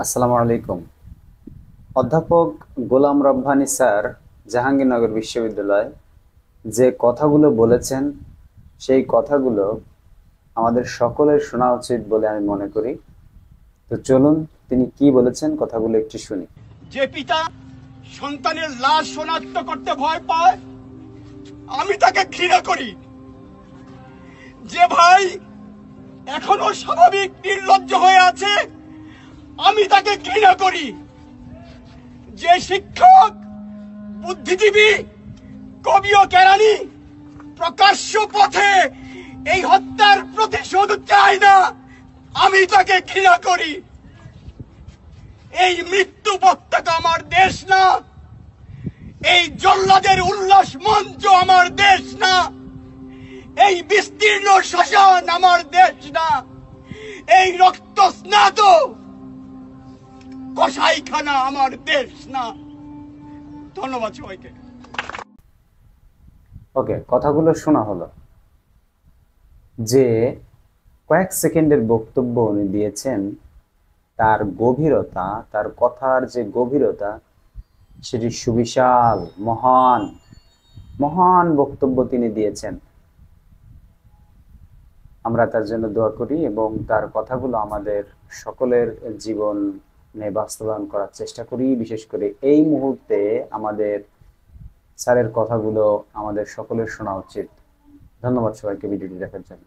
আসসালামু আলাইকুম। অধ্যাপক গোলাম রব্বানী স্যার জাহাঙ্গীরনগর বিশ্ববিদ্যালয় যে কথাগুলো বলেছেন সেই কথাগুলো আমাদের সকলের শোনা উচিত বলে আমি মনে করি। তো চলুন তিনি কি বলেছেন কথাগুলো একটু শুনি। যে পিতা সন্তানের লাশ শনাক্ত করতে ভয় পায় আমি তাকে ঘৃণা করি। যে ভাই এখনো স্বাভাবিক নির্লজ্জ হয়ে আছে আমি তাকে ঘৃণা করি। যে শিক্ষক, বুদ্ধিজীবী, কবি ও কেরানি প্রকাশ্য পথে এই হত্যার প্রতিশোধ চায় না আমি তাকে ঘৃণা করি। এই মৃত্যু পতাকা আমার দেশ না, এই জল্লাদের উল্লাস মঞ্চ আমার দেশ না, এই বিস্তীর্ণ শ্মশান আমার দেশ না, এই রক্ত স্নাত কসাইখানা আমার দেশ না। ধন্যবাদ সবাইকে। ওকে, কথাগুলো শোনা হলো। যে কয়েক সেকেন্ডের বক্তব্য উনি দিয়েছেন, তার গভীরতা, তার কথার যে গভীরতা সেটি সুবিশাল, মহান মহান বক্তব্য তিনি দিয়েছেন। আমরা তার জন্য দোয়া করি এবং তার কথাগুলো আমাদের সকলের জীবনে বাস্তবায়ন করার চেষ্টা করি। বিশেষ করে এই মুহূর্তে আমাদের স্যারের কথাগুলো আমাদের সকলের শোনা উচিত। ধন্যবাদ সবাইকে ভিডিওটি দেখার জন্য।